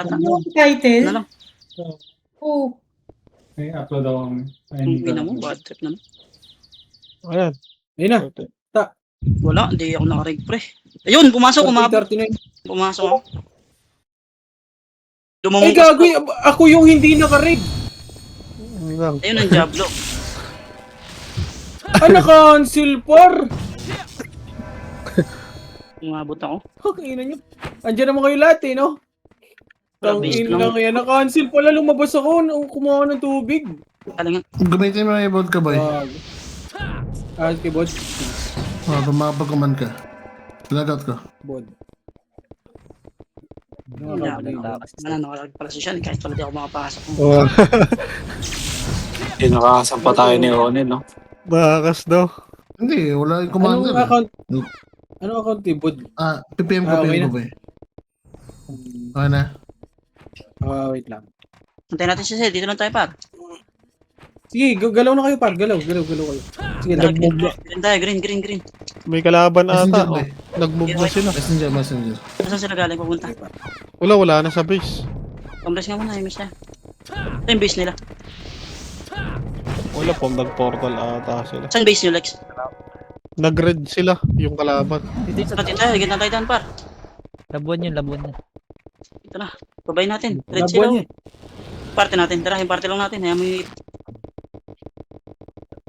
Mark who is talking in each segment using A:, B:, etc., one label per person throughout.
A: Ano ang title?
B: Ano lang?
A: Oh,
C: May upload ako.
B: Ang ina mo, bad trip naman.
D: Ayan.
C: Ayun na.
B: Wala, hindi ako nakarig pre. Ayun, pumasok, umabot.
C: 39.
B: Pumasok ako.
C: Ay,
B: Lumamang
C: gago. Ako yung hindi nakarig.
D: Ayun lang.
B: Ayun ang Diablo.
C: Naka-cancel par.
B: Umabot ako.
C: Okay na nyo. Andiyan naman kayo lahat eh, no?
B: Grabe,
C: Tangin lang yan. Na-cancel pala. Lumabas ako nung kumuha ng tubig.
B: Talagang,
E: Gamitin mo na yung vodka, boy.
C: Okay, bod.
E: Pumapagkuman ka. Lagot ko.
C: Bod.
B: nakalag pala si Sean, kahit pala di ako makapasok.
D: Oh,
F: Nakakasampa tayo ni Ronin, no?
D: bakas daw.
E: Hindi, wala yung
C: Anong
E: commander.
C: account? Anong account eh, bod?
E: PPM ko,
C: Okay
E: PPM
C: na.
E: ko, boy. Okay na.
C: Wait lang.
B: Antayin natin si Seth, dito lang tayo par.
C: Sige, galaw na kayo par. Galaw kayo. Sige lang.
B: Green tayo, green.
D: May kalaban
E: Messenger,
D: ata.
E: boy.
D: Nag-move na sila.
E: Messenger.
B: Saan sila galing pupunta?
D: Wala na sa base.
B: Compress nga muna, miss na. Ito yung base nila.
D: Wala po, nag-portal ata sila.
B: Saan base nyo, Lex?
D: Nag-red sila, yung kalaban.
B: Pati tayo, higit na tayo daan par.
G: Labuan yun.
B: Ito na, babay natin. Red
C: Labuan
B: sila.
C: niya.
B: Party natin, tara, yung party lang natin. Hayaan mo yung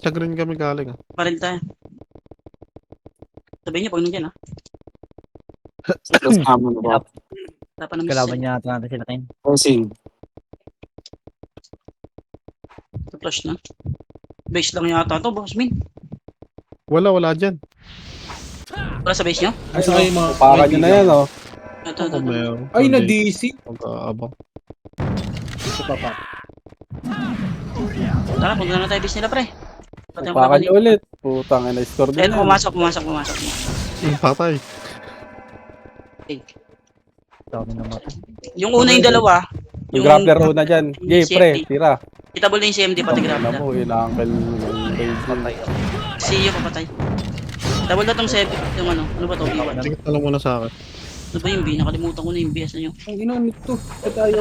D: Sa green kami galing.
B: party tayo. Sabihin niyo pag nandiyan ha.
F: Kasama na ba?
B: Dapat naman
G: Kalaban niya ata natin sila kayo.
F: Posing.
B: Flash na. Base lang yata to, boss min.
D: Wala dyan.
B: Wala sa base nyo?
C: Ay, sa kayo mga...
F: Para nyo na yan, oh.
B: Ito.
D: Ako meron.
C: Ay, na-DC.
D: Pag-aabang.
C: Ito pa pa.
B: Tara, punta na tayo base nila pre. Pati ang
F: Pakan
B: kalaban
F: nyo ulit. Putang ina, score din
B: Ayun, pumasok.
D: Yung patay.
B: Okay.
G: Dami na mata.
B: Yung una yung dalawa.
F: Yung grabber ho na dyan. Gay,
B: CMD.
F: pre, tira.
B: Kitable na yung CMD pati
F: Alam
B: grabber.
F: mo, uncle.
B: Si Iyo papatay. Double na tong 7. Yung ano ba to? B1.
D: Tingit na lang muna sa akin.
B: Ano ba yung B? Nakalimutan ko na yung B. Asan yung?
C: Ang ina nito. Ito tayo.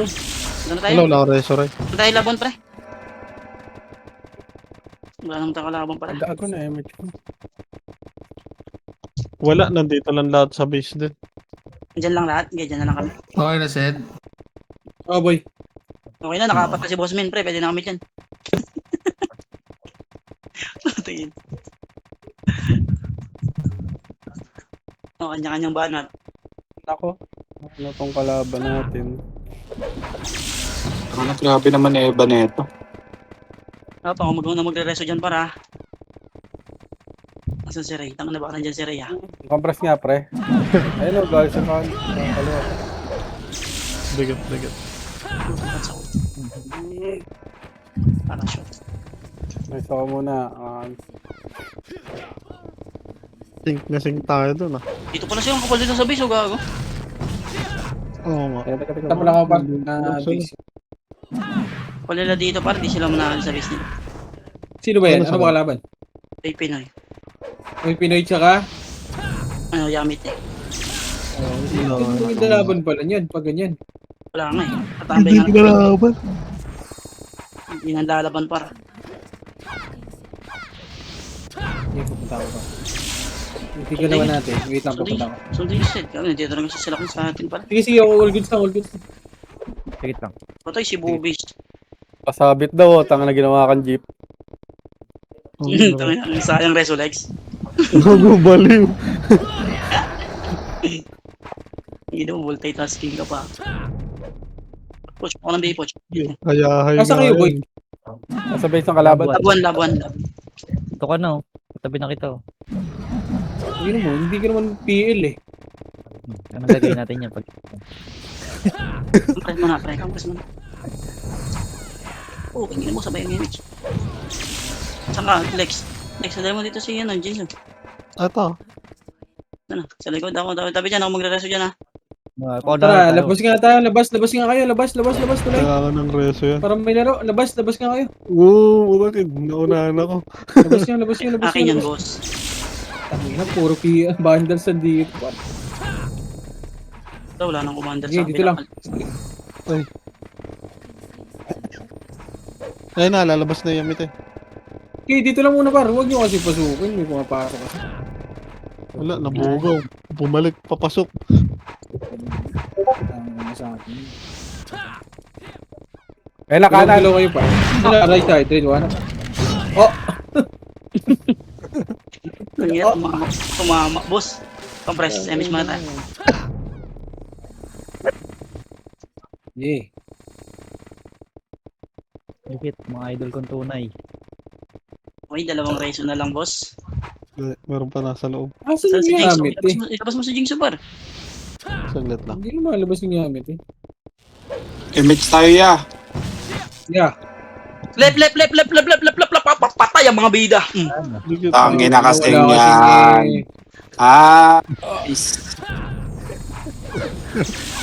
B: Ano tayo?
D: Wala akong resurrect.
B: Ano tayo labon pre? Wala nang takalaban pala.
C: Ako na, Emmet.
D: Wala, nandito lang lahat sa base din.
B: Diyan lang lahat. Diyan na lang kami.
E: Okay na, Sed.
C: Oh, boy.
B: Okay na, nakapat na si Boss Min pre. Pwede na kami dyan. Tingin. Kanya-kanyang banat.
F: Ako. Ano tong kalaban natin? Ano, grabe naman eh, Baneto.
B: Pa ako mag-una magre-reso dyan para. Asan si Ray? Tanga na baka nandyan si Ray ha?
F: Compress nga, pre. Ayun o, guys, sa kan. Kaliwa.
D: Bigat.
B: At sa para shot.
F: Nice ako muna.
D: Sync na sync tayo dun ah.
B: Dito pala siya, kapal dito sa base o gago.
D: Oo nga.
C: Ito pala ako par. Na-DC.
B: Kapal nila dito para di sila manahal sa base nila.
C: Sino ba yan?
D: Ano
C: Ano
D: sa-
C: ba kalaban?
B: Ay Pinoy.
C: May Pinoy tsaka?
B: Ano, Yamit eh.
C: May dalaban pala niyan. Pag ganyan.
B: Wala nga eh. Patambay nga.
D: kalaban.
B: Hindi nga lalaban para.
C: Hindi, pupunta ako pa. Itigil naman natin. Wait lang, pupunta ako.
B: Sundin yung set. Kaya dito lang sila kung sa atin pala.
C: Sige, all goods lang.
G: Sige lang.
B: Patay si Bubis.
F: Pasabit daw, tanga na ginawa kang jeep.
B: Sayang Resolex.
D: Nagubaliw.
B: Hindi mo multitasking ka pa. Push ako ng B-push.
D: Hayahay
C: Asa kayo, boy?
F: Nasa base ng kalaban.
B: Labuan.
G: Ito ka na oh. Tabi na kita oh.
C: Hindi ka naman PL eh.
G: Ano gagawin natin yan pag...
B: Compress mo na, pre. Compress mo na. Oh, kingin mo sabay yung image. Saka, Lex. Lex, sadali mo dito si Jason.
D: Ito.
B: Ano, sa likod ako. Tabi dyan, ako magre-reso dyan ha.
C: Tara, labas nga tayo. Labas nga kayo. Labas. Tuloy.
D: Kailangan ng reso yan.
C: Para may laro. Labas nga kayo.
D: Oo, bakit? Naunahan ako.
C: Labas nyo.
B: Akin yan, boss.
C: Tangina, puro vandals sa dito.
B: Ito, wala nang commander
C: Sige,
B: sa
C: dito lang.
D: Ayun na, lalabas na yung Yamit eh.
C: Okay, dito lang muna par. Huwag nyo kasi pasukin. May pumapasok kasi.
D: Wala, nabugaw. Bumalik, papasok.
C: Ang sa akin.
F: Eh, nakanan.
C: Hello kayo pa. Right side, trade 1. Oh!
B: Kaya tumama. Boss, compress image mata.
C: Yeah.
G: Lipit, mga idol kong tunay.
B: Okay, dalawang reso na lang, boss.
D: Meron pa nasa loob.
C: Asan
B: Sa
C: yung
B: si Jingso,
C: gamit eh?
B: ilabas mo si Jingso par.
D: Saglit lang.
C: Hindi naman malabas yung gamit eh.
H: Image tayo ya.
C: Yeah.
B: Lep, patay ang mga bida.
H: Tangin na kasing
C: Wala
H: yan.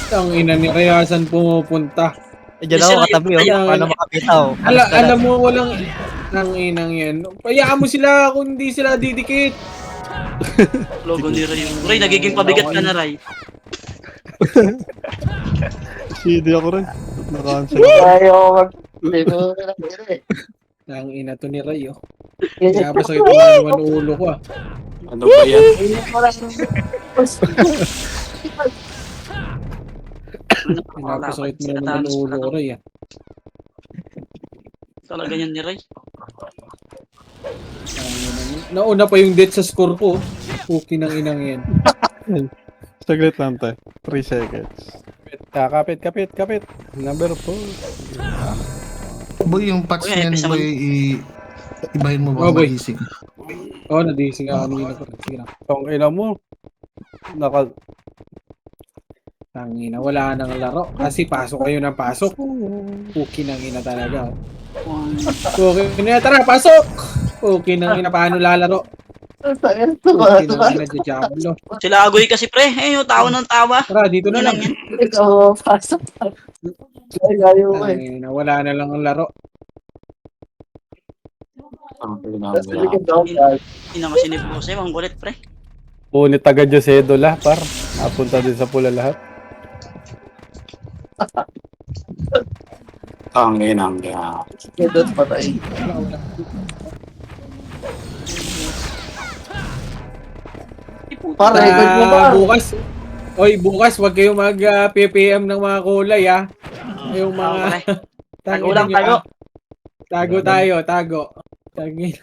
C: Ang ina ni Kayasan pumupunta.
G: Diyan ako katabi, oh. Paano makakita, oh.
C: Alam mo, walang ang inang yan. Payaan mo sila kung hindi sila didikit.
B: Logo ni Ray. Ray, nagiging pabigat ka na, Ray.
D: CD ako rin. Naka-cancel.
C: Ang ina to ni Ray, oh. Kaya pa sakit mo naman ulo ko, ah.
H: Ano ba yan?
C: Pinapasakit mo naman ng ulo ko, Ray, ah.
B: Talaga yan ni Ray.
C: Nauna pa yung death sa score ko. Okay ng inang yan.
D: Saglit lang tayo. 3 seconds.
F: Kapit. Number 4.
E: Boy, yung patch
B: Okay,
E: niyan,
B: episode-
E: boy, ibahin mo
C: Oh,
E: ba
C: boy.
E: magising?
C: Oo, nadising ako kanina pa. Sige lang.
F: Tong ina mo.
C: Tangina, wala nang laro. Kasi pasok kayo ng pasok. Okay ng ina talaga, oh. Okay na, tara, pasok! Okay nang ina, paano lalaro? Okay nang ina, Diablo.
B: Sila Agoy kasi pre. Eh, yung tawa ng tawa.
C: Tara, dito na
B: Yun
C: lang.
B: lang yan.
C: Tangina, wala na lang ang laro.
B: Ina kasi ni Bose, ang kulit pre.
F: Punit agad yung sedula, par. Napunta din sa pula lahat.
H: Tangin ang yan.
C: Bukas. Oy, bukas wag kayo mag PPM ng mga kulay, ah. Yung mga
B: Pre. Tago
C: Tangina
B: lang,
C: nyo,
B: tago.
C: ah. Tago. Tangina.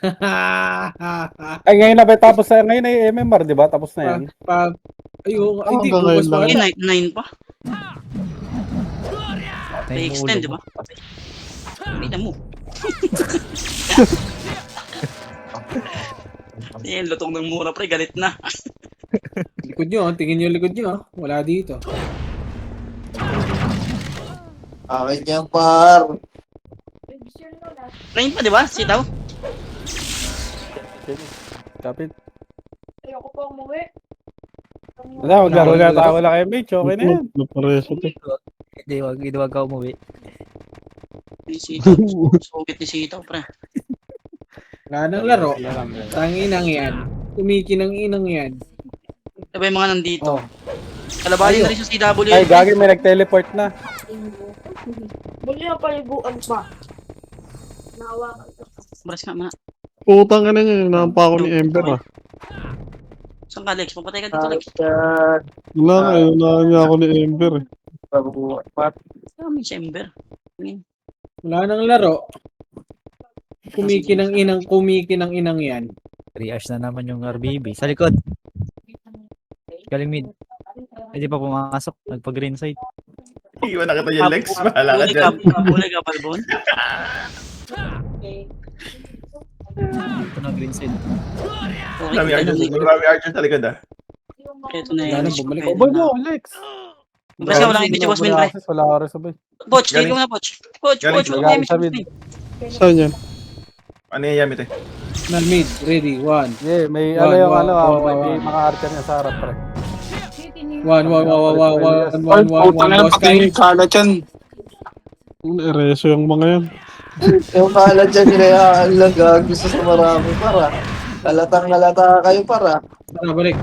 F: Ay, ngayon na ba? Tapos na, ngayon ay MMR, di ba? Tapos na yan.
C: Ayun, hindi
D: hanggang
C: bukas pa.
D: ngayon
B: Eh, 9 pa. May extend, di ba? Kita mo. Eh, lutong ng mura pre, galit na.
C: Likod nyo, tingin nyo likod nyo, ah. Wala dito.
H: Akin yan, par.
B: 9 pa, di ba? Sitaw?
F: Kapit.
I: Ayoko pa umuwi.
F: Wala, maglaro na tayo. Wala kayo mate. Okay na yan.
D: Napareso to.
G: Hindi, wag ka umuwi.
B: Ni Sitaw. Sugit ni Sitaw, pre.
C: Wala nang laro. Tanginang yan. Tumikinang inang yan.
B: Di ba yung mga nandito?
C: Oh.
B: Kalabahin na rin sa CW.
F: Ay, gagi, may nag-teleport na.
I: Muli na paliguan pa. Nawa ka.
B: Maras nga mga.
D: Putang ka na niya. Nampa ako ni Ember ah.
B: Saan ka, Lex? Papatay ka dito, Lex.
D: Wala nga. Wala niya ako ni Ember eh.
B: May chamber.
C: Wala nang laro. Kumikinang inang yan.
G: 3 hours na naman yung RBB. Sa likod. Galing mid. Hindi pa pumasok. Nagpa-green side.
J: Iwan na kita yung Lex. Bahala ka dyan.
B: Kulay ka, Balbon.
G: Ito na green side.
B: Okay,
J: Marami
B: ito
J: archer.
B: na.
J: Marami archer sa likod ah.
B: Ito na
C: Wala
B: yan.
C: nang bumalik.
F: Boy mo, Lex.
B: Basta wala kang video, boss min, pre.
F: Wala ka rin sabay.
B: Poch, kaya mo na, Poch. Poch,
J: Galing.
B: Poch, wala
F: Galing sa mid.
D: Saan yan?
J: Ano yung yamit eh?
C: Na mid, ready, 1.
F: Yeah, may
C: One,
F: ano yung
C: one,
F: ano,
C: one,
F: may
C: one.
F: mga archer niya sa harap, pre.
C: 1, 1, 1, 1, 1, 1, 1,
H: Putang na,
C: boss
H: patay
C: kayo.
H: yung kalat yan.
D: Ereso yung mga yan.
H: Yung kalat yan, nilaalag. Gusto sa marami, para. Kalatang-kalata kayo, para.
C: Tara, balik.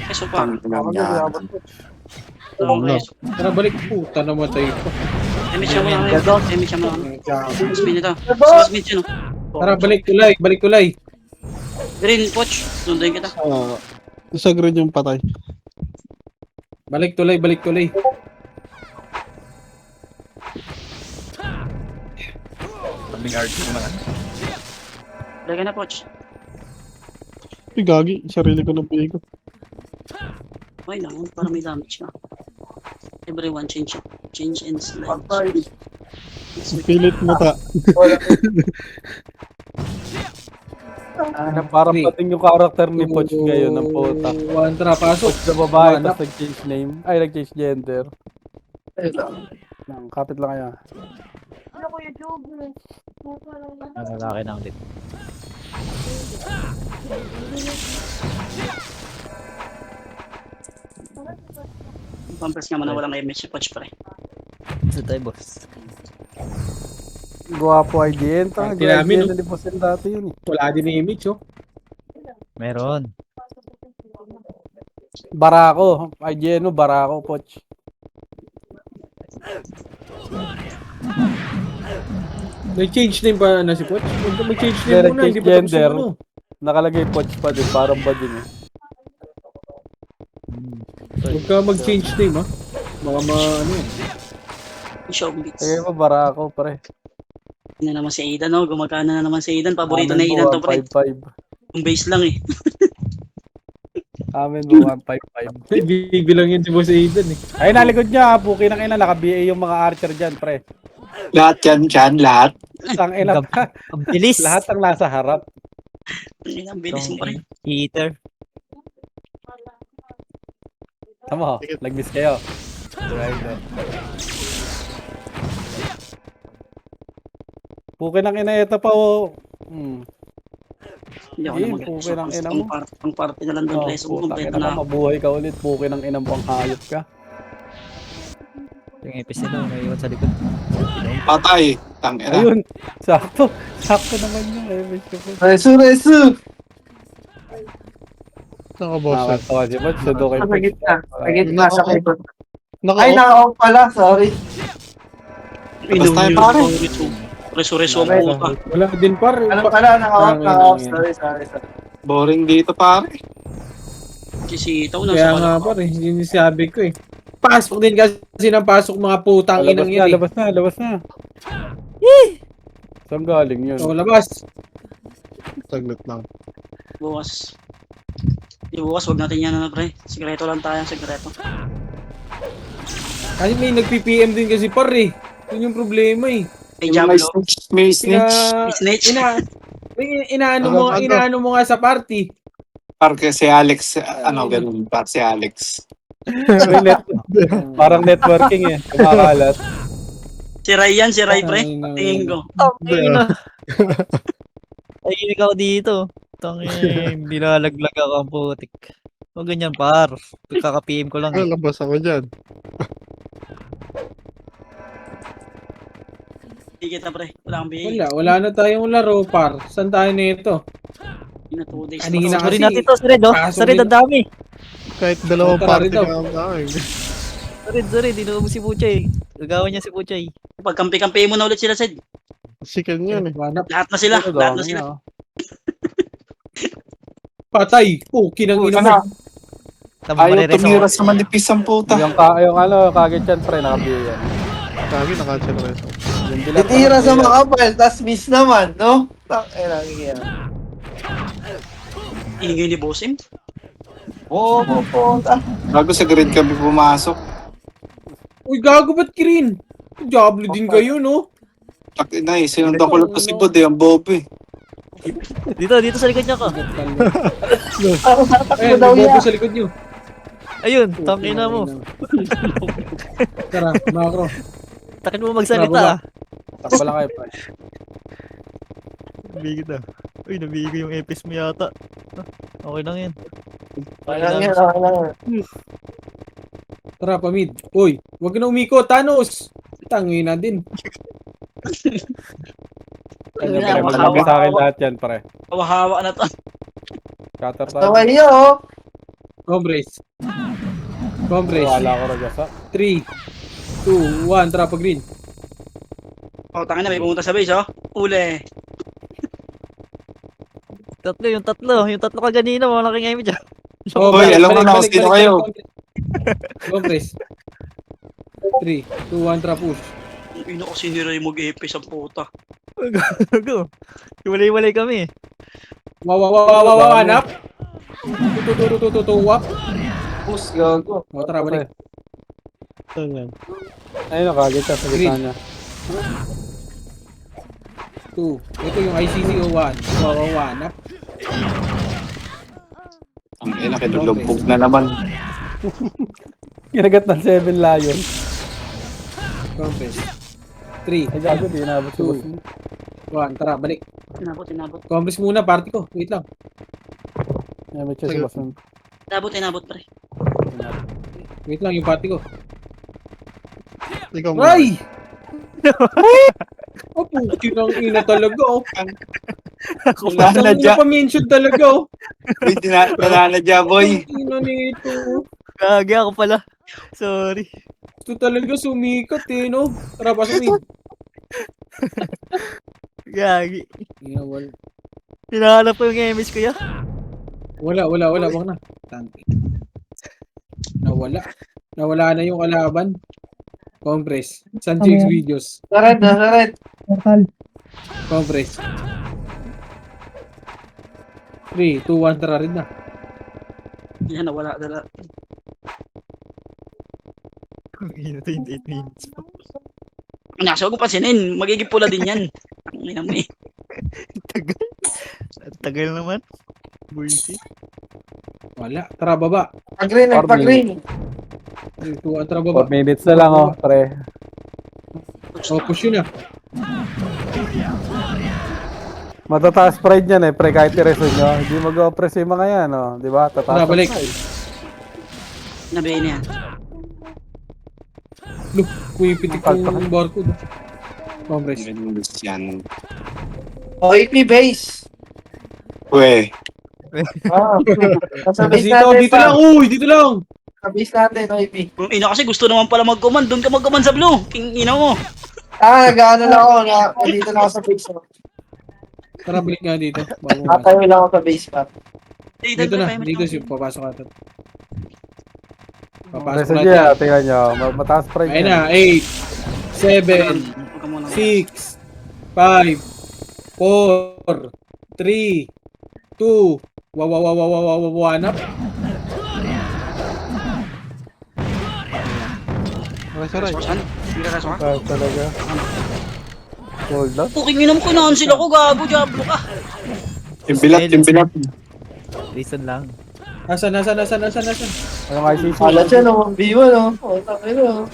B: Peso pa.
H: Tangin ang yan.
B: Okay.
C: Tara, balik. Puta, namatay ko.
B: Emi siya mo lang. Emi siya mo lang. Mas mid ito.
H: Diba?
B: Mas mid yun.
C: Tara, balik tulay. Balik tulay.
B: Green, coach. Sunduin kita.
D: Sa green yung patay.
C: Balik tulay, balik tulay.
J: Tabing RT ko na.
B: Lagyan na, coach.
D: Ay, gagi. Sarili ko ng pigo.
B: Okay lang. Para may damage ka. Everyone change. Change and slide.
H: Patay.
D: Pilit mata.
F: Parang
C: Three.
F: pating yung karakter ni Poch ngayon ng puta.
C: One, tara, pasok.
F: Poch na babae,
C: Anak.
F: tapos nag-change name. Ay, nag-change gender.
H: Ayun lang.
F: Kapit lang kaya.
I: Ano ko YouTube?
G: Ang lalaki na ulit.
B: Pampers nga mo na walang image si coach pre.
G: Sa tayo, boss.
F: Guwapo IGN. Tanga,
C: Party namin,
F: IGN
C: no?
F: na lipusin dati yun eh.
C: Wala din yung image, oh.
G: Meron.
F: Barako. IGN no, Barako, Poch.
C: May change name pa na si Poch? May change
F: Hindi,
C: name muna, hindi pa tapos
F: gender.
C: yung ano.
F: Nakalagay Poch pa din, parang ba din eh.
C: Huwag ka mag-change name, ha? Baka ano yan.
B: Show beats.
F: Kaya mo, Barako, pre.
B: Yun na naman si Aidan, no? Gumagana na naman si Aidan. Paborito na Aidan to, pre.
F: 155.
B: Yung base lang, eh.
F: Amin mo, 155.
C: Bibilang yun si Boss Aidan, eh.
F: Ay, nalikod niya, puki ng ina, naka-BA yung mga archer dyan, pre.
H: Lahat yan, lahat.
F: Ang ina pa.
G: Ang bilis.
F: Lahat ang nasa harap.
B: Ang bilis mo, pre.
G: Heater.
F: Tama, nag-miss kayo. Right, puki ng ina, ito pa, oh.
B: Hindi ako
F: Eh,
B: naman.
F: puki ng ina mo.
B: Ang party na lang doon,
F: Oh,
B: pre. So,
F: puta,
B: kompleto
F: kaya
B: na.
F: mabuhay ka ulit, puki ng inang pang hayop ka.
G: Yung epic nila, may iwan sa likod.
H: Patay. Tangina.
F: Ayun, sakto. Sakto naman yung image ko po.
H: Resu.
D: Nakaboss.
F: Nakakatawa si Poch, sundo kay
H: Sa
F: Poch.
H: gitna. Sa gitna, sa keyboard.
D: Naka
H: Ay, naka-off pala. Sorry.
B: Inom
H: tayo,
B: yung
H: pare.
B: resurrection
H: Okay.
B: po ka.
C: Wala din, par.
H: Ano pala, naka-off,
C: Tangina
H: naka-off.
C: yan.
H: Sorry. Boring dito, pare.
B: Sisitaw na
C: Kaya
B: sa
C: nga, par, eh. Hindi sabi ko, eh. Pasok din kasi ng pasok mga putang inang yun, eh.
F: Labas na. Saan galing yun?
C: O, labas.
D: Saglit lang.
B: bukas. Di bukas, wag natin yan na, pre. Sikreto lang tayo, sikreto.
C: Kasi may nag-PPM din kasi, par, eh. Yun yung problema, eh.
B: Kay
H: May
B: Diablo.
H: snitch. May snitch.
B: Snitch.
C: Inaano mo nga sa party.
H: Parang si Alex, ganun. Parang si Alex.
F: Parang networking eh. Kumakalat.
B: Si Ryan, si Ray, pre. Tingin ko.
G: Ay, ikaw dito. Tangin, nilalaglag ako ang putik. Huwag ganyan, par. Kaka-PM ko lang. Eh.
D: Lalabas ako dyan.
B: Hindi kita, pre. Wala kang bihig.
C: Wala na tayong laro, par. Saan tayo nito?
B: Ina 2 days.
C: Kanina
B: pa.
G: Sorry
C: kasi,
G: natin to, Sarid, oh.
C: kaso
G: Sarid,
C: din-
G: ang dami.
D: Kahit dalawang
C: Tara,
D: party
C: rito.
D: ka ang kain.
G: Sarid, dinuwa mo si Puchay. Gagawan niya si Puchay.
B: Pag kampi-kampi mo na ulit sila, Sid.
D: Chicken yan eh.
C: Wala.
B: Lahat na sila. Lahat na sila.
C: Patay. Puki ng ina mo.
H: Ano?
G: Tama,
H: Ayaw
G: marireso.
H: tumira sa manipis ang puta.
F: Yung kagit yan, pre, naka-BA yan.
D: Kagi naka-chill reso.
F: Yung dilat
H: Titira sa mga kapal, tas miss naman, no? Tangina.
B: Ingay ni Bosim.
H: Oo, puta. Bago sa grid kami pumasok.
C: Uy, gago ba't green? Diablo din kayo, no?
H: Takina eh, sinundan ko lang pa si Bod eh, ang bobe.
G: Dito sa likod niya ka.
C: Ayan, may bobo sa likod nyo.
G: Ayun, tangina mo.
C: Tara, makro.
G: Takin mo magsalita.
F: Takbo lang kayo, pre.
G: Nabigit na. Uy, nabigit yung epis mo yata. Okay lang yan.
H: Okay.
C: Tara, pamid. Uy, wag na umiko, Thanos. Tangina din.
F: Ano, pre, maglabi sa akin lahat yan, pre.
B: Hawa-hawa na to.
F: Cutter tayo.
H: Taway niyo, oh.
C: Hombres. Compress.
F: Wala ko ragasa.
C: 3, 2, 1, tara pag green.
B: Oh, tangin na, may pumunta sa base, oh. Uli.
G: Yung tatlo kaganina, malaking image dyan.
H: Hoy, alam mo na kung sino kayo.
C: Compress. 3, 2, 1, tara push.
B: Ino ko sinira yung mag-epis ang puta.
G: Go. Iwalay-walay kami.
C: Wow, hanap. Wap.
H: Push, gago.
C: O, tara, balik.
D: Saan yan?
F: Ayun, nakagit ka sa gitna niya.
C: 2. Ito yung ICC o 1. Wow, hanap.
H: Ang ina, kinulubog na naman.
F: Kinagat ng 7 lion.
C: Compress. 3,
F: Ay, gago, di inabot si
C: Two.
F: boss mo.
C: 1, tara, balik.
B: Inabot.
C: Compress muna, party ko. Wait lang.
F: Ay, may siya si boss mo.
B: Inabot, pre.
C: Wait lang, yung party ko.
D: Ikaw mo.
C: Ay! Oh, puti ng ina talaga, oh. Ang ina pa-mention talaga, oh.
H: May nananadya, boy.
C: Ang ina nito.
G: Gagi ako pala. Sorry.
C: Ito talaga sumikat, eh, no? Tara, pasok mid.
G: Gagi.
C: Ina, wala.
G: Hinahanap ko yung image ko ya.
C: Wala, wag na. Tangke. Nawala na yung kalaban. Compress. Sanjix videos.
H: Nasaret.
C: Compress. 3, 2, 1, tara rin na.
B: Yan, nawala na.
G: Ito yung 8 minutes pa.
B: Nasa, huwag mo pansinin. Magiging pula din yan. Ang ina mo, eh.
G: Tagal. Tagal naman. Bullshit.
C: Wala. Tara, baba.
H: Pag-green, nagpag-green.
C: 3, 2, 1, tara, baba.
F: 4 minutes na lang, oh, pre.
C: Oh, push yun, ah.
F: Matataas pride yan, eh, pre, kahit i-resume nyo. Hindi mag-oppress yung mga yan, oh. Di ba? Tataas
C: Tara,
F: ang
C: balik.
F: pride.
B: Nabihin na yan.
C: Look, pumipitik yung barcode. Compress.
H: Yan. OAP base. Uwe. Nasa base natin
C: Dito lang, uy, dito lang.
H: Sa base natin, OAP.
B: Ang ina kasi gusto naman pala mag-command. Doon ka mag-command sa blue. King ina mo.
H: Nag-ano lang ako. Dito na ako sa base.
C: Tara, balik nga dito. Bago pumasok.
H: Tatayo lang ako sa base pa.
C: Dito na, dito siya. Papasok ka. Papasok
F: Message
C: natin.
F: niya, tingnan nyo. Mataas pride
C: Ayun
F: yan.
C: na, 8, 7, 6, 5, 4, 3, 2, hanap.
D: Saray.
B: Saan? Hindi ka kasama?
F: Ah, talaga. Hold up.
B: Puking ina mo, kinancel ako. Gago, Diablo ka.
H: Yung bilat.
G: Reason lang.
C: Nasaan?
F: Ano nga ICC?
H: Kala siya, no? B1, no? O, tayo, no?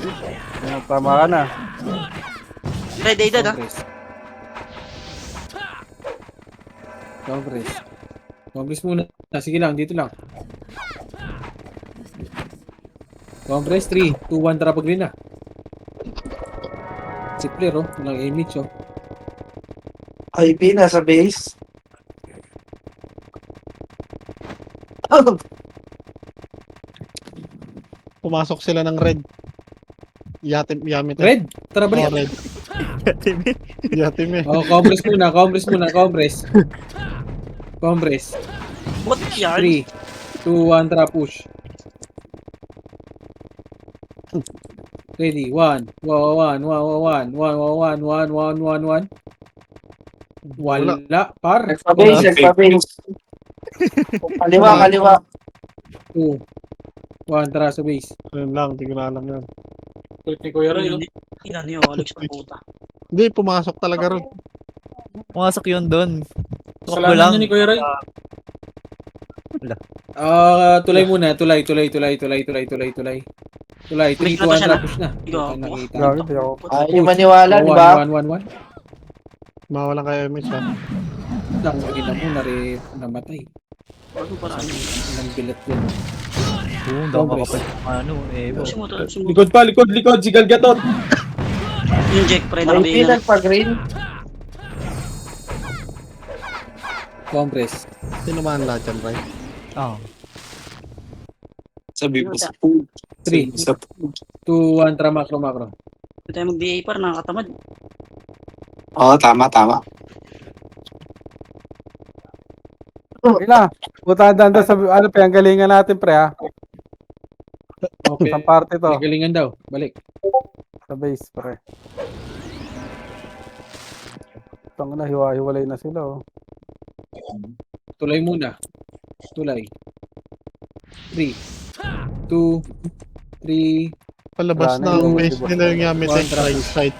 F: Tama ka na.
B: Red Dead, ha?
C: Compress muna. Sige lang, dito lang. Compress 3, 2, 1, tara pag green na. Si player, oh. Walang image, oh.
H: OAP, nasa base.
D: Pumasok sila ng red. Yamit.
C: Red, tara
D: Oh,
C: balik.
D: red. Yatim eh.
C: Oh, compress muna. Compress.
B: What yan?
C: 3, 2, 1, tara push. Ready, 1, 1. Wala, par.
H: Nagpa-base. Kaliwa.
C: 2, 1, tara sa base.
D: Ayun lang, tignan lang yan.
C: Ni Kuya Roy, oh.
B: Ina niyo, Alex, ang puta.
D: Hindi, pumasok talaga ron.
G: Pumasok yun doon. Tukbo
C: Kasalanan
G: lang.
C: niya ni Kuya Roy. Tulay muna. Tulay. 3, 2, 1, tara push na. Nakita.
F: Gago, di ako.
H: Ayaw niyo maniwala, di ba?
C: 1.
D: Mawalan kayo image ha.
C: Tangina mo, namatay.
B: Ano para ano?
C: Ilang bilat yan.
G: Oo, daw makapal. Ano, Evo.
C: Likod pa, likod. Si Galgatot.
B: Yung Jack, pre,
H: OAP,
B: nakabihin na.
H: nagpa-green.
C: Compress.
D: Sino man lahat yan, right?
G: Oo.
H: Sabi mo sa pool.
C: 3, 2, 1, tra macro.
B: Hindi tayo mag-DA par, nakakatamad.
E: Oo, tama.
F: Okay na. Punta doon sa ano pa, ang galingan natin pre ha.
C: Okay.
F: Sa party to.
C: Galingan daw. Balik.
F: Sa base pre. Tang na hiwa-hiwalay na sila oh.
C: Tulay muna. Tulay. 3, 2, 3.
D: Palabas
F: Wala na
D: na
F: yung
D: ang base
F: diba?
D: nila yung Yamitech
C: Contra.
D: right side.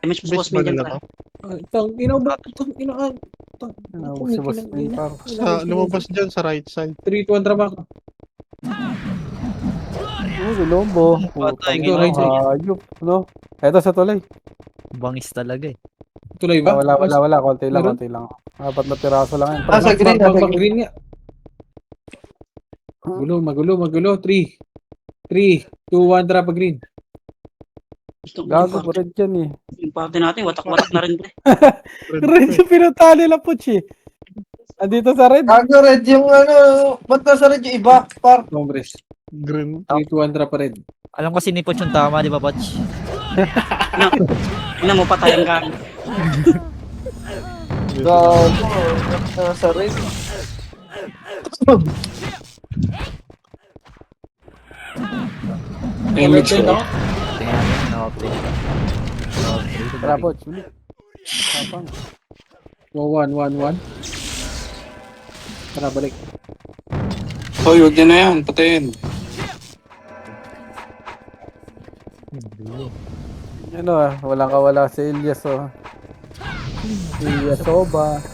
B: Damage
D: Base
B: boss
D: ba
B: medium
D: nila
B: par.
D: to?
F: Si boss din par.
D: Lumabas dyan sa right side.
C: 3, 2, 1, tra macro.
F: Lombo.
G: Patay,
C: Ito, right side.
F: Ayup, no? Eto sa tulay.
G: Bangis talaga eh.
C: Tulay ba?
F: Wala. Konti
C: Meron?
F: lang. 4 na piraso lang yan.
H: Ah, sa green,
C: Bang green nga. Magulo. 3, 2, 1, tra pa green.
F: Gago po rin dyan eh.
B: Yung party natin, watak-watak na rin pre.
F: Red yung pinunta nila po, chi. Andito sa red.
H: Gago red yung ano, ba't nasa red yung iba? Par.
C: Congress.
D: Green.
C: 3, 2, 1, tra pa red.
G: Alam ko sinipot yung tama, di ba, Patch?
B: Ina mo patay ang gago.
H: Gago, nasa red.
E: Image ko.
G: Tingnan mo, nakaplay.
F: Tara po, chuli. Tapang.
C: 1. Tara, balik.
E: Hoy, huwag niya na yan. Patayin.
F: Ano walang kawala si Elias oh. Elias Oba.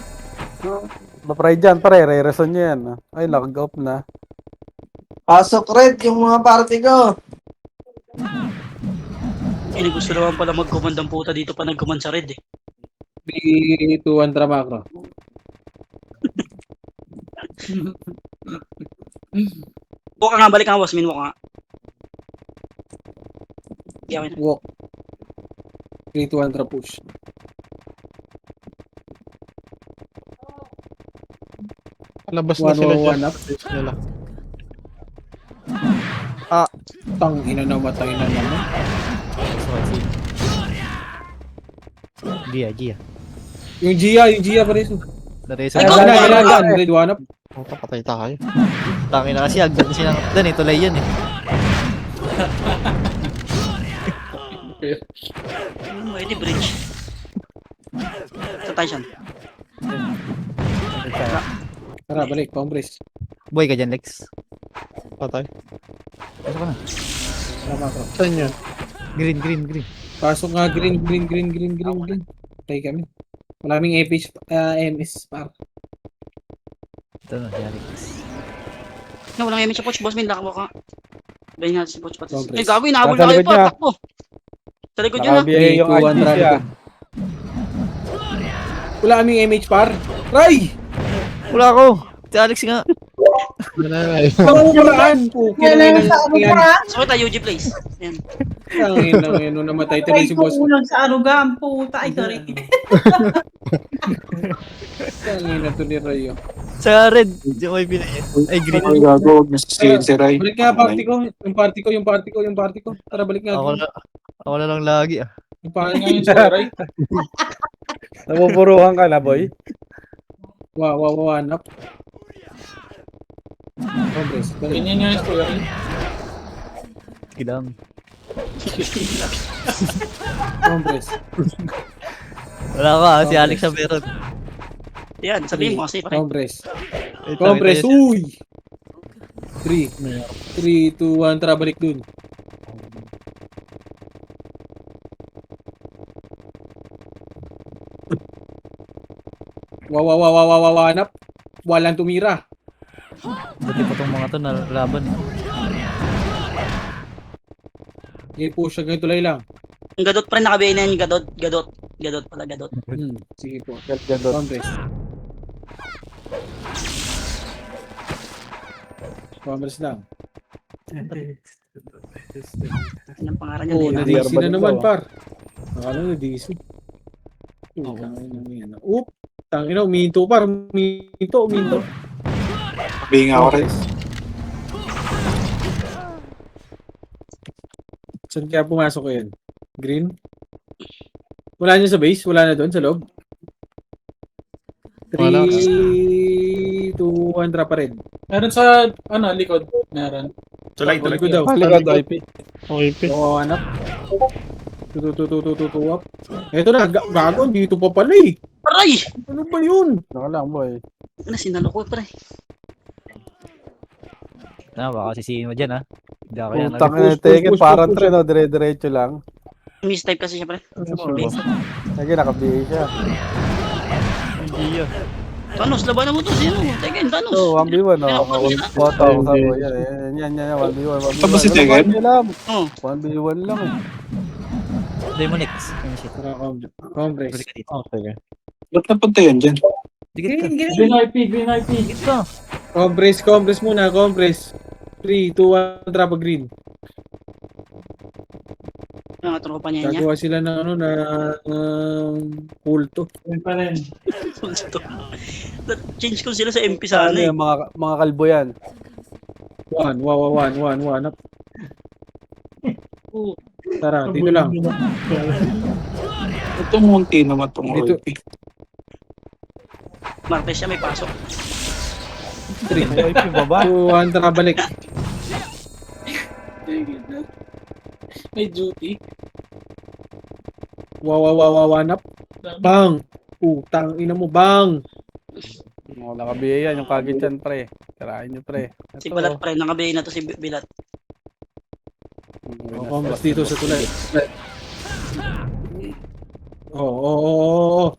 F: Mapray dyan pare, re-reson nyo yan. Ay, nag-off na.
H: Pasok red yung mga party ko.
B: Hindi gusto naman pala mag-command ang puta dito pa nag-command sa red eh.
C: 3, 2, 1, tra macro.
B: Buka nga, balik nga boss, minwalk nga. Gawin na.
C: Walk. 3, 2, 1, tra push.
D: Palabas na sila
C: 1,
D: dyan.
C: up.
D: Base nila.
C: Tang ina na matay na naman.
G: Gia.
C: Yung Gia pa rin.
G: Nareso
B: Ay,
G: na.
B: go!
C: Kailangan. Red 1 up.
D: Puta, patay tayo.
G: Tangin na kasi, agad na silang dan eh, tulay yan eh.
B: Pwede bridge. Sa tayo siyan.
C: Tara, balik. Congress.
G: Boy ka dyan, Lex.
D: Patay.
G: Pasok ka na.
C: Tra macro.
D: Saan yun?
G: Green.
C: Pasok nga green. Patay kami. Maraming MS par.
G: Ito na, si Alex.
B: No, walang image sa Poch, boss, min lakbo ka. Bayin natin si Poch pati.
C: Congress.
B: Ay, gago, inahabol
F: Nasa
B: na kayo
F: likod
B: pa,
F: niya.
B: takbo. Sa likod yun ah.
F: Nakabiya yung
C: 3, 2, 1,
F: IGC
C: tra
F: ah.
C: likod. Wala kaming MH par. Ray!
G: Wala ako! Si Alex nga.
C: Ang paraan.
A: Kailangan sa ano pa?
B: So, tayo UG place. Yan.
C: Ang namatay tuloy si boss.
A: Kulang sa aruga, ang puta. Ay, sorry.
C: Ang ina to ni Rayo.
G: Sa red. Yung may pinay. Ay, green.
E: Hoy, gago. Huwag nasisihin si Ray.
C: Balik nga party ko. Yung party ko. Tara, balik nga.
G: Ako na lang lagi ah.
C: Yung party nga yun si Ray.
F: Napupuruhan ka na, boy.
C: One up. Congress. Ganyan nga yung story.
G: Kilang.
C: Congress.
G: Wala ka ah, si Alex ang meron.
B: Yan, sabihin mo kasi pare.
C: Congress.
G: Ay,
C: Congress.
G: tangin tayo
C: Uy! 3, 2, 1. Tara, balik dun. Hanap. Walang tumira.
G: Buti pa tong mga to nalaban eh.
C: I-push siya ganito lang.
B: Ang gadot pa rin nakabihin na yan, gadot pala, gadot.
C: Sige po.
F: Ganda.
C: Congress. Congress lang.
B: Anong pangalan niya?
C: Oo,
B: Leila?
C: na-DC na naman,
F: Balik
C: par. Nakala na-DC. Oop! Tangina, uminto, par. Uminto.
E: Sabihin nga ako rin.
C: Saan kaya pumasok yun? Green? Wala niya sa base? Wala na doon sa loob?
D: Wala.
C: 3, 2, 1, drop pa rin.
K: Meron sa, likod. Meron.
J: Tulay,
C: Likod
J: tulay.
C: daw.
F: Likod IP.
D: Okay, P.
C: Oo, anak. Tutututututututup. Ito na, gago, dito pa pala eh.
B: Aray!
C: Ano ba yun?
F: Ano lang boy.
B: Ano, sinalo ko pre.
G: Baka sisihin mo dyan, ha? Hindi ako yan.
F: Utang
C: push,
F: Tekken
C: push,
F: parang
C: push.
F: tre no, dire-diretso lang.
B: Mistype kasi siya pre.
F: Sige, naka-BA siya.
G: Hindi yun.
B: Thanos, labanan mo to. Sino? Tekken, Thanos.
F: So, 1v1 no.
B: Kaya ako nila.
F: Boto ako sa boy. Yan, 1v1.
E: Tapos si Tekken?
F: 1v1 lang eh.
G: Demon X.
C: Tara, Congress.
G: Balik ka dito.
D: Oh, sige.
E: Ba't napunta yun dyan?
G: Dikit ka.
K: Green IP, green IP.
G: Dikit ka.
C: Congress muna, Congress. 3, 2, 1, drop a green.
B: Mga tropa niya niya.
C: Gagawa sila ng kulto.
K: Green pa rin.
B: Change ko sila sa MP sana
F: Ano
B: eh.
F: yung mga kalbo yan?
C: 1, 1, up. Tara, dito lang.
E: Ito munti naman itong
C: Dito.
E: OIP.
B: Martes siya may pasok.
C: 3,
F: May IP baba.
C: 2, 1, tara, balik.
K: May duty.
C: One up. Bang! Utang ina mo, bang!
F: Naka-BA yan, yung kagit yan pre. Tirahin nyo pre.
B: Si Balat pre, nakabay na to si Bilat.
C: Congress dito sa tulay. Oo.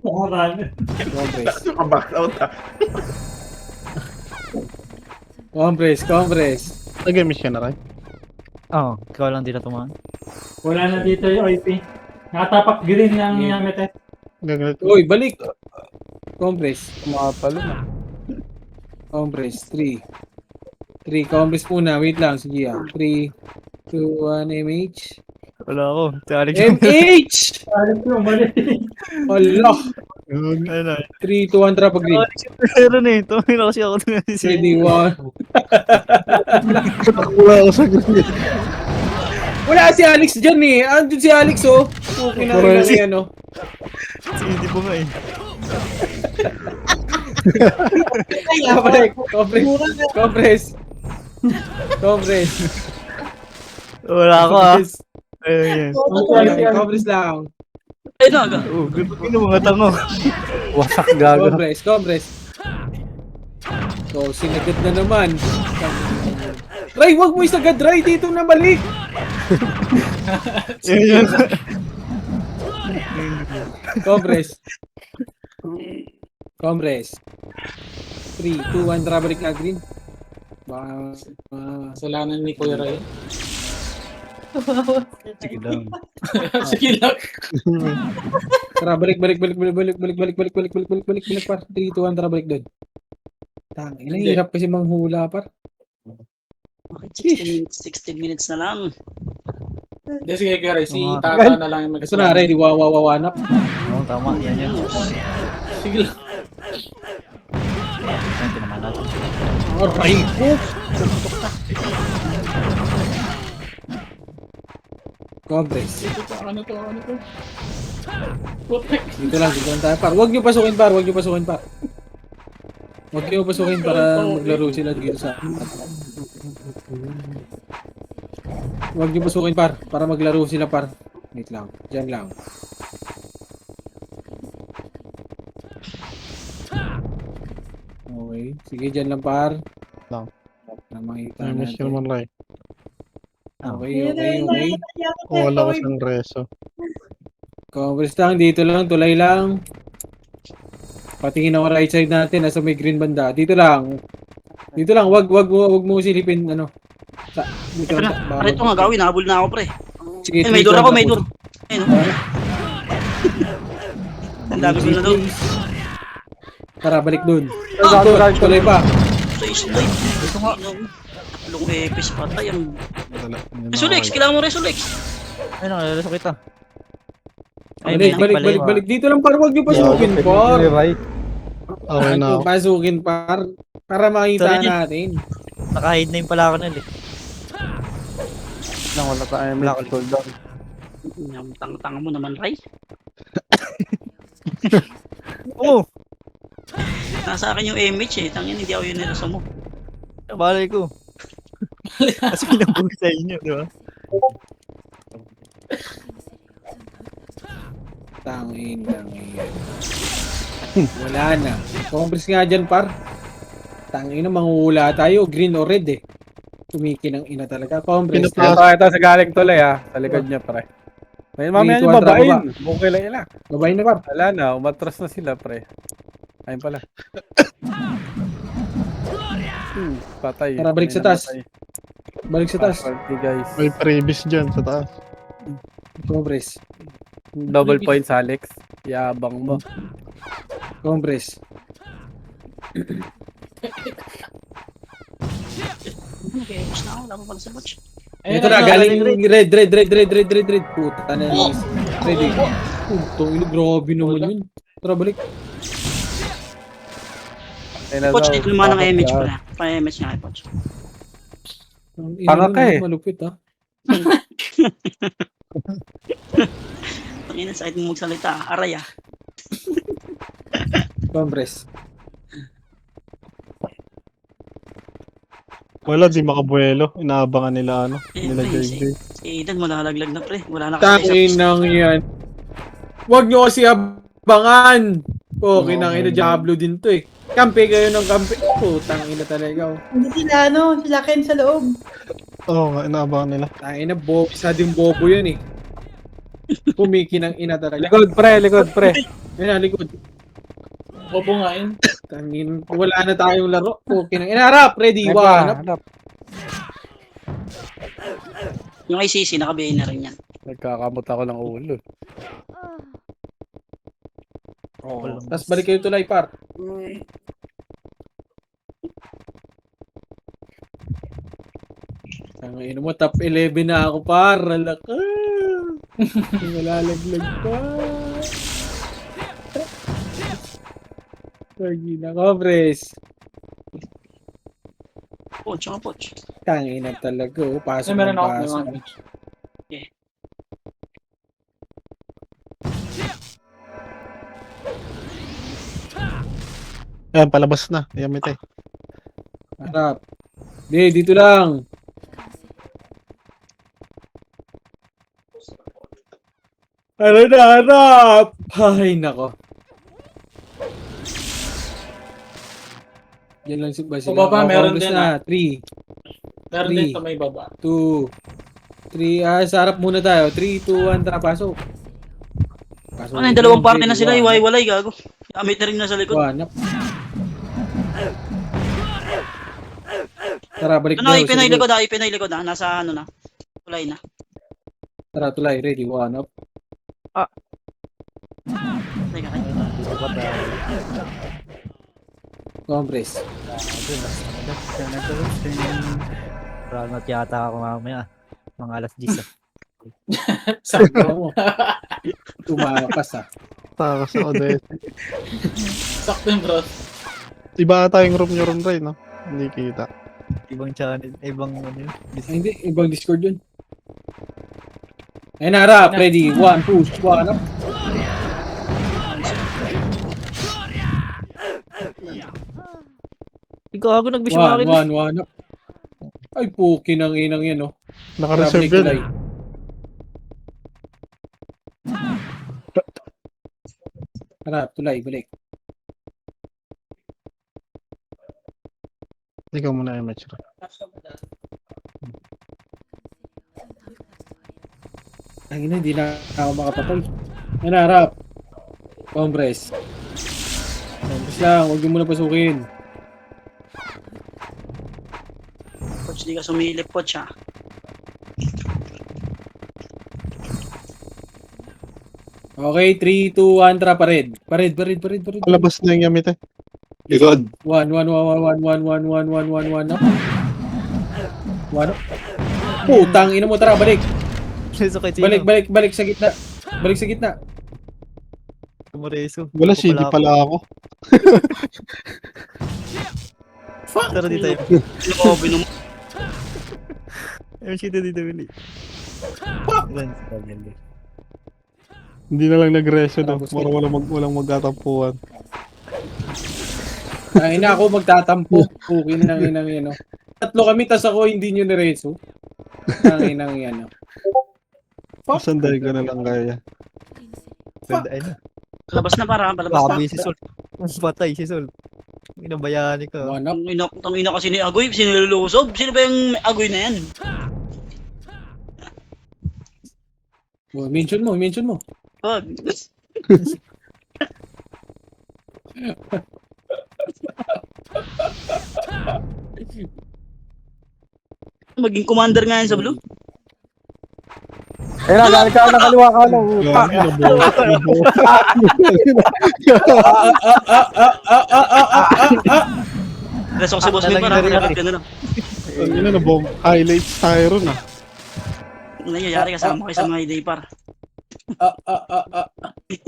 K: Makarami.
C: Congress.
J: Naka-back out ah.
C: Congress.
D: Nag-miss ka na, Ray?
G: Oo, ikaw lang dito tumahan.
K: Wala na dito yung IP. Nakatapak green ng Yamete.
D: Gagalit.
C: Uy, balik! Congress.
F: Kumapalo na.
C: Congress. 3, Congress muna. Wait lang, sige ah. 3, 2, 1, MH.
G: Wala ako. Si Alex.
C: MH!
K: Alis yung mali.
C: Allah!
G: Ano?
C: 3, 2, 1, drop a green.
G: Alex yung meron eh. Tumingin na kasi ako.
C: Ready, 1.
D: Wala ako sa green.
C: Wala si Alex dyan eh. Andun si Alex oh. Okay na lang yan oh.
G: Hindi po nga eh.
C: Congress.
G: Wala ako ah. Ayun.
C: Congress lang.
B: Ay naga.
G: Oh, gano'n mga tango.
F: Wasak gago.
C: Congress. So, sinagad na naman. Ray, wag mo isagad, Ray. Dito na balik.
G: Yun.
C: Congress. 3, 2, 1, drabalik na green.
K: Kasalanan ni Kuya Ray.
G: Sige lang.
K: Sige lang.
C: Tara, balik par. 3, 2, 1, tara, balik doon. Tangina, hirap kasi manghula par.
B: Okay, 16 minutes na lang.
K: Hindi, sige Kuya Ray. Si Tata na lang yung
C: Ito na, ready, wawanap.
G: Oo, tama. Yan yun.
K: Sige lang.
G: Ito naman natin.
C: Aray ko! Congress.
K: Ano to? Putek.
C: Dito lang tayo par. Huwag niyo pasukin par. Huwag niyo pasukin para maglaro sila dito sa... Huwag niyo pasukin par. Para maglaro sila par. Wait lang. Diyan lang. Okay. Sige, diyan lang par.
D: Lang.
C: Na makita
D: Nag-miss ka
C: natin.
D: naman, Ray.
C: Okay.
D: Wala ko siyang reso.
C: Congress lang. Dito lang. Tulay lang. Patingin ako right side natin. Nasa may green banda. Dito lang. Wag mo silipin. Ano. Dito
B: Ito
C: lang.
B: na. Pare ito nga gawin. Nahabol na ako pre.
C: Sige,
B: May door ako, may door. Ayun. Ang dami ko na doon.
C: Tara, balik dun.
F: Gago.
C: Tuloy pa.
B: Sa isla. Ito nga. Talong epis patay. Ang...
D: Wala.
B: Resolex, kailangan mo Resolex.
G: Ay, nakalala sa kita.
C: Balik. Dito lang par. Huwag niyo pasukin par.
F: Ray.
D: Okay na ako.
C: Pasukin par. Para makita
G: Sorry,
C: natin.
G: Naka-hide na yung pala ako nun eh.
F: Lang, wala tayong med cooldown.
B: Yung tanga-tanga mo naman, Ray.
G: Oo,
B: Nasa akin yung MH eh. Tangin, hindi ako yun nila mo.
G: balay ko. Kasi pinabuhay sa inyo, di ba?
C: Tangin lang yan. Wala na. Congress nga dyan, par. Tangin na, manguhula tayo. Green or red eh. Tumikin ang ina talaga. Congress.
F: Ito sa galing tuloy sa likod niya pre. May mamaya
C: May
F: niyo
C: tuwan,
F: babain.
C: baba.
F: Bukay lang ila.
C: Babae na, par.
F: Wala na, umatras na sila pre. Ayun pala. Patay.
C: Tara, balik sa
F: May
C: taas.
F: namatay.
C: Balik sa taas.
F: Party guys.
D: May previs dyan sa taas.
C: Congress.
F: Double points Alex. Yabang mo.
C: Congress.
B: Okay, push na ako. Laban pala sa watch.
C: Ito na, galing red. Puta na yung ready. Puto, ino, grabe naman yun. Tara, balik.
F: Ayun na
B: Coach,
F: daw,
B: dito naman ng
F: bakit
B: MH
F: yan?
B: pala. Pa-MH nga, Coach.
C: Ang
F: Tanga
C: ina
F: ka
C: nun,
F: eh.
C: Malupit ha.
B: Tangin na, sakit mo magsalita. Aray ah.
C: Congress.
D: Wala, di makabuelo. Inaabangan nila nila
B: pre,
D: JJ.
B: Si Aidan, malalaglag na pre. Wala na kasi
C: Tangin nang yan. Huwag nyo kasi abangan. Okay, nang ina, Diablo din to eh. Kampi kayo ng kampi. Putang ina talaga.
A: Hindi sila, sila Ken sa loob.
D: Oo nga, inaabangan nila.
C: Tangin na, isa din bobo yun eh. Pumiki ng ina talaga.
F: Likod pre.
C: Yan na, likod.
K: Opo nga yun.
C: Tangin, wala na tayong laro. Okay nang ina, harap, ready, one.
F: Hanap.
B: Yung ICC, nakabihin na rin yan.
F: Nagkakamot ako ng ulo.
C: Tapos balik kayo tulay, par. Tangin mo, top 11 na ako, par. Alaka. Malalaglag pa. Lagi na, Cobres.
B: Poch, mga poch.
C: Tangin na talaga, oh. Pasok
K: Meron
C: ng
K: ako.
C: pasok.
D: Ayan, palabas na. Yamete.
C: Harap. Dito lang. Ano na, harap! Ay, nako. Yan lang ba sila?
K: Baba, meron
C: Congress
K: din,
C: na. 3,
K: Meron
C: Three.
K: din sa may baba.
C: 2, 3. Sa harap muna tayo. 3, 2, 1, tara, pasok. Pasok.
B: Ano yung dalawang party na sila, iwalay gago. Amit na rin na sa likod.
C: Wanap. Tara, balik
B: Ano,
C: daw,
B: ipinay
C: sa
B: likod ipinay likod nasa ano na. Tulay na.
C: Tara, tulay. Ready, one up.
B: Teka, kaya.
C: Compress.
G: Ranot yata ako mamaya. Mga alas 10.
C: Sabi mo. Tumakas ah.
D: Takas ako dahil.
K: Sakto yun, bro.
D: Iba ata yung room nyo ron, Ray, no? Hindi kita.
G: Ibang channel, ibang ano yun.
C: Ay, hindi, ibang Discord yun. Ayun na, harap. Ready, 1, push, 1 up.
G: Ikaw ako nag-wish mo akin.
C: 1 up. Ay, puki ng inang yan, oh.
D: Naka-reserve
C: Balik
D: yun.
C: tulay. Harap, tulay, balik.
D: Ikaw muna yung match.
C: Ay, hindi na ako makapatay. Ayun na, harap. Compress. Compress lang, huwag niyo muna pasukin.
B: Poch, di ka sumilip, poch ha.
C: Okay, 3, 2, 1, tara, pared. Pared.
D: Palabas na yung Yamete.
E: Likod.
C: 1 up. 1 up. Putang ina mo, tara, balik.
G: Sakit sino?
C: Balik sa gitna. Balik sa gitna.
G: Moreso.
D: Wala, CD pala ako.
G: Tara dito yun.
B: Lobo mo.
G: MC dito Willie.
D: Hindi na lang nag-reso no. Para walang magtatampuhan.
C: Ay na ako magtatampo. Okay na nang yan. Tatlo kami, tas ako hindi nyo nireso. Nang yan.
D: Sanday ka na lang kaya.
B: Labas na para, palabas na.
G: Grabe si Sol. Patay si Sol. Inabayani ka.
C: Wanap.
B: Tangina kasi ni Agoy, sinilulusob. Sino ba yung Agoy na yan?
C: Mention mo.
B: Wag. Maging commander nga yan sa blue.
F: Ayun na, galing ka na kaliwa ka na.
D: Grabe na bo.
B: Reso ko si Boss Min para, repeat ka na lang.
D: Ang ina na bomb. Highlights tayo ron ah.
B: Nangyayari kasama kayo sa mga day par.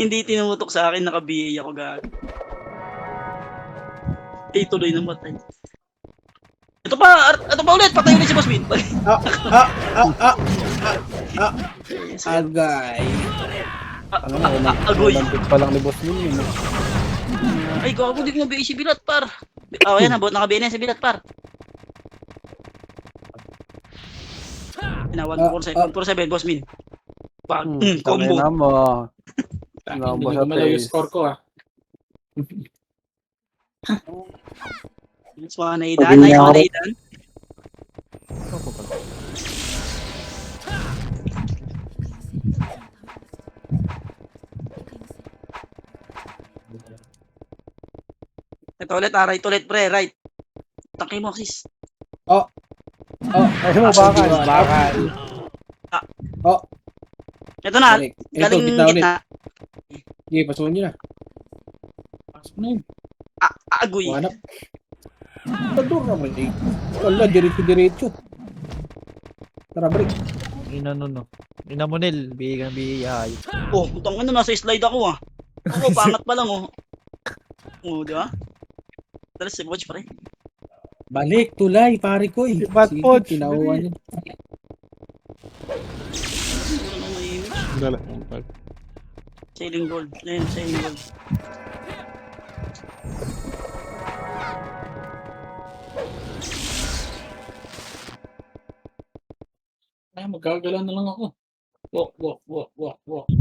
B: Hindi tinumutok sa akin, naka-BA ako gag. Tuloy na matay. Ito pa ulit, patay ulit si Boss Min.
C: Agay.
B: Agoy.
F: Pa lang ni Boss Min yun.
B: Ay, gago, di ko na BA si Bilat par. Yan na, naka-BA na si Bilat par. Na 147, Boss Min. Combo.
F: Tangina mo.
C: Hindi ko malayo yung score ko
B: Nice one, Aidan. Nice one, Aidan. Ito ulit, right ulit, pre, right. Tangki mo, sis.
F: Ayun mo, bakal.
B: Ito na,
C: Ito,
B: galing
C: gitna ulit.
B: gitna.
C: Sige, pasukin nyo na. Pasok na yun.
B: Agoy.
C: Wanap. Tadur naman eh. Wala, diretso. Tara, break.
G: Inano no. Ina mo Nel, bigyan biyay.
B: Oh, putang ano, nasa slide ako ah. Ako, pangat pa lang oh. Oh, di ba? Tara, si Watch pre.
C: Balik, tulay, pare ko eh.
F: Bad
C: Sige,
F: Poch.
C: tinawa niya.
D: Dala.
B: Sailing gold. Ayun, sailing gold.
C: Ay, magkagala na lang ako. Walk.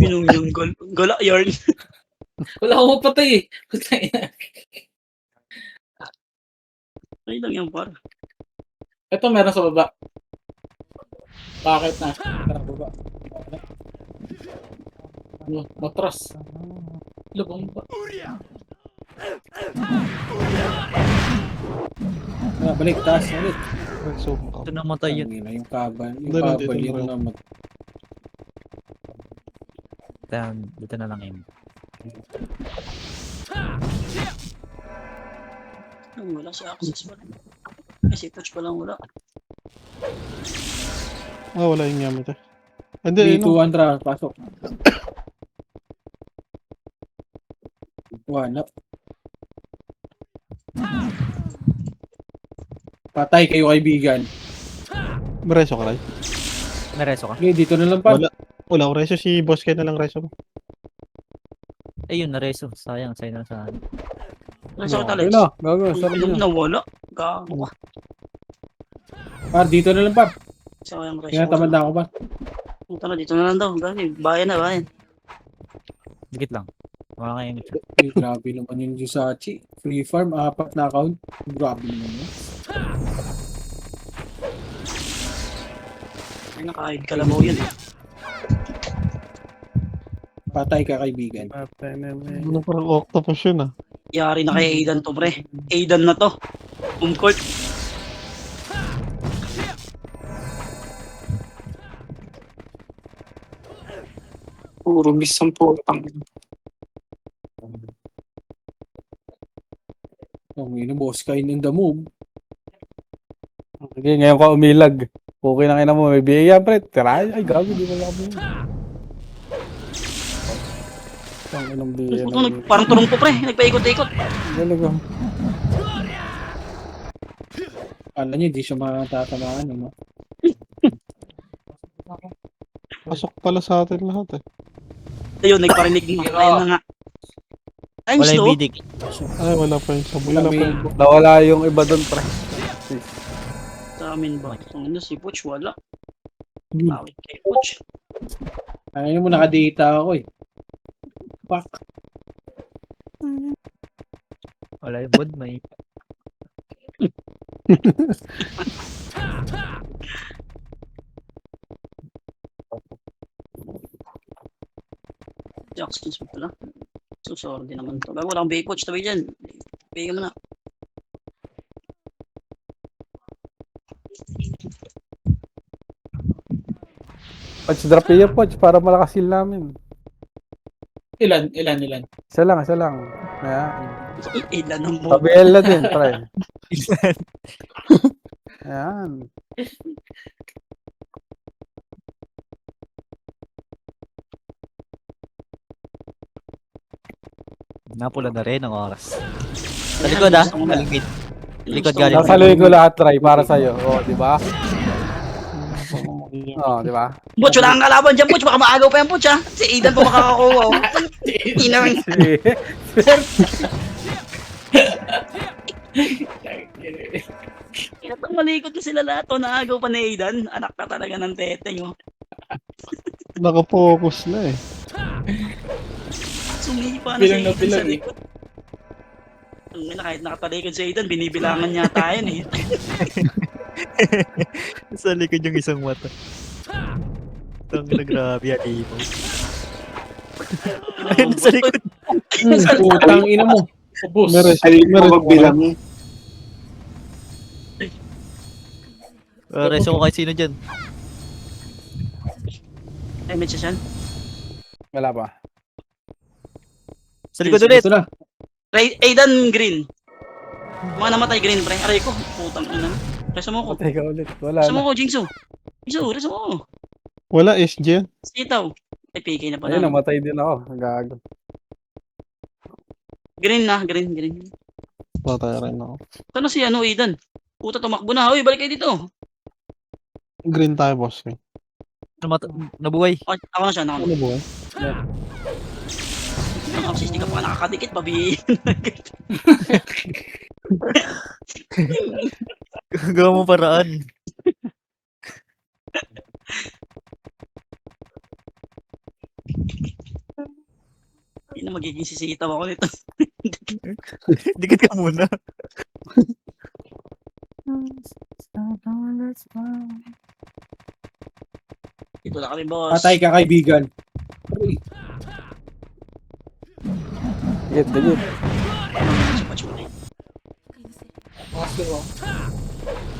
B: Yung gala yarn.
C: Wala akong mapatay eh.
B: Ay lang yan par.
C: Ito meron sa baba. Bakit na? Tara, baba. Ano? Matras. Lubang ba? Tara, balik. Taas ulit.
D: So,
G: Ito namatay yun.
C: Yung kabal. Yung
D: Doon,
C: kabal
D: dito,
C: yun
D: bro.
C: naman.
G: Dito na lang yun.
B: Wala si access pa rin. Kasi touch pa lang wala.
D: wala yung gamit eh. Hindi,
C: B2 Andra, pasok. Wala. Patay kayo kaibigan.
D: Reso ka, Ray?
G: May reso ka?
C: Okay, dito na lang pa.
D: Wala ko reso. Si Boss Ken na lang reso.
G: Ayun, nareso. Sayang, sayang na sa
B: Nasa ko
F: Ayun
B: talaga.
F: na, gago. Sarap
B: Yung
F: na.
B: nawala. Gago.
C: Par, dito na lang pa.
B: Sayang reso.
C: Tinatamad na ako pa.
B: Punta na, dito na lang daw. Gani, bayan na, bayan.
G: dikit lang. Wala kayong
C: Ay, grabe naman yung Jusachi. Free farm, 4 na account. Grabe naman yun.
B: Ay, naka-hide ka lang mo yun eh.
C: Patay ka kaibigan.
D: Ano parang octopus yun ah.
B: Yari na kay Aidan to, pre. Aidan na to. Home court.
E: Puro miss ang putang.
C: Ang ino, boss kain in the move.
F: Sige, ngayon ka umilag. Okay na kina mo, may BA yan, pre. Tira, ay gago, di mo lang kami. Ang inong BA
B: Ito, parang tulong po, pre. Nagpaikot-ikot.
F: Talaga.
C: Alam niyo, di siya matatamaan. Ano?
D: Pasok pala sa atin lahat eh.
B: Ayun, nagparinig na. Ayun na nga. Times
G: Wala yung
B: 2?
G: bidik.
D: Ay, wala pa yung sabon. Wala pa yung...
F: Nawala yung iba doon, pre.
B: Sa amin ba? Ano si Puch? Wala. Tawid kay Puch.
C: Ano mo, nakadata ako eh. Fuck.
G: Wala yung bod, may.
B: Jackson's mo pala. So sorry din naman to. Bago wala akong Baypoch. Tabi dyan. Bigyan mo na.
F: Poch, drop iyo, Poch, para malakas heal namin.
C: Ilan?
F: Isa lang. Ayan.
B: Ilan ang mo.
F: Tabiel na din, pre. Ayan.
G: Napula na rin ang oras. Sa likod ah. Maligid. Likod galing.
F: Nasaluhin ko lahat, try, para sa'yo. O, di ba? O, di ba?
B: Butch, wala kang kalaban dyan, Butch. Baka maagaw pa yan, Butch, ha? Si Aidan pa makakakuha, oh. Inang. Itong malikot na sila lahat, oh. Naagaw pa ni Aidan. Anak ka talaga ng teteng, oh.
D: Naka-focus na eh.
B: Sumipa na si Aidan sa likod. Kahit nakatalikod si Aidan, binibilangan niya tayo, eh.
G: Sa likod yung isang mata. Tangina, grabe yan, ipo. Ayun, sa likod.
C: Putang ina mo. Ubus.
E: Ay, magbilang.
G: Reso ko kahit sino dyan.
B: Ay, may siya.
F: Wala pa.
G: Sa likod ulit.
C: Ito na.
B: Aidan Green. Mga namatay Green, pre. Aray ko, putang ina. Reso mo ko.
F: Patay ka ulit. Wala
B: Reso
F: na.
B: mo ko, Jingsu. Jingsu, reso mo.
D: Wala SG.
B: Sitaw. Ay, PK na pala.
F: Ayun, namatay din ako. Gago.
B: Green na, green.
D: Patay rin ako.
B: Saan na si Aidan? Puta, tumakbo na. Uy, balik kayo dito.
D: Green tayo, boss. Eh.
G: Nabuhay.
B: Ako na siya, ako na.
D: Ano ba?
B: Ang assist, di ka pa nakakadikit, babi.
G: Gawa mo paraan.
B: Hindi na magiging sisitaw ako nito.
G: Dikit ka muna.
B: Dito na kami, boss.
C: Patay ka, kaibigan.
F: Digit.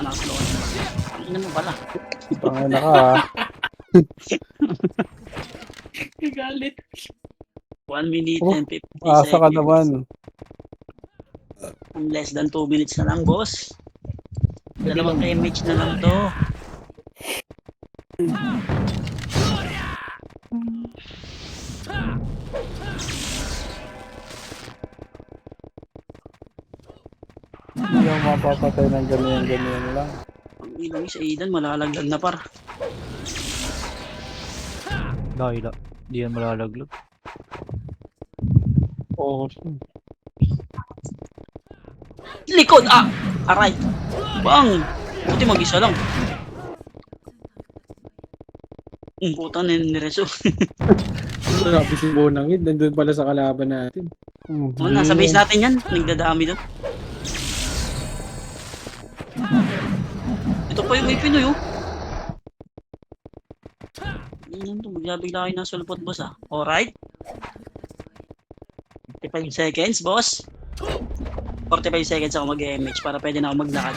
B: Anak ko. Ano mo pala?
F: Pangina ka, ha?
C: Galit.
B: 1 minute
F: Oh,
B: and 50
F: Asa ka
B: seconds.
F: naman.
B: Less than 2 minutes na lang, boss. Dalawang image na lang to.
F: Hindi ako mapapatay ng ganyan lang.
B: Ang ilong sa Aidan, malalaglag na par.
G: Dahil di yan malalaglag.
D: Focus.
B: Likod! Ah! Aray! Bang! Buti mag-isa lang. Puta na ni Reso.
C: Grabe si Bonangid. Nandun pala sa kalaban natin.
B: Oh, nasa base natin yan. Nagdadami doon. Ito pa yung may Pinoy, oh. Yan to, bigla kayo nasa lupot, boss, ah. Alright. 45 seconds, boss. 45 seconds ako mag-MH para pwede na ako maglakad.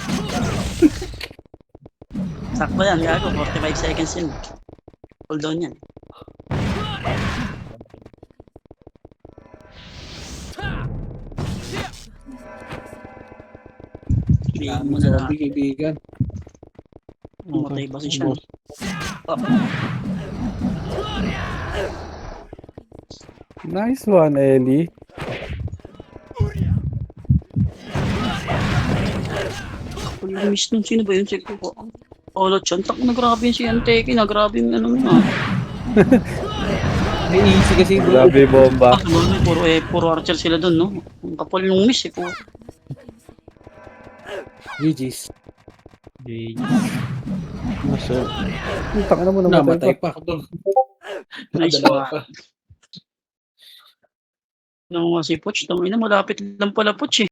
B: Sakto yan, gago. 45 seconds yun. Hold on yan. Bigyan mo na
C: Grabe,
B: natin.
C: kaibigan.
B: Mamatay ba si Sean? Oh.
F: Nice one, Ellie.
B: Pag-miss nun, sino ba yun? Check ko po. Olot siya. Tak na grabe yun si Anteki na. Grabe yung ano nga.
C: May easy kasi bro.
F: Grabe bomba.
B: Puro archer sila dun, no? Ang kapal nung miss, po.
C: GG's.
F: Tangina mo namatay
C: Namatay
F: pa.
C: pa ako.
B: Nice
C: Dalawa
B: one. Nung si Poch, tangina malapit lang pala Poch eh.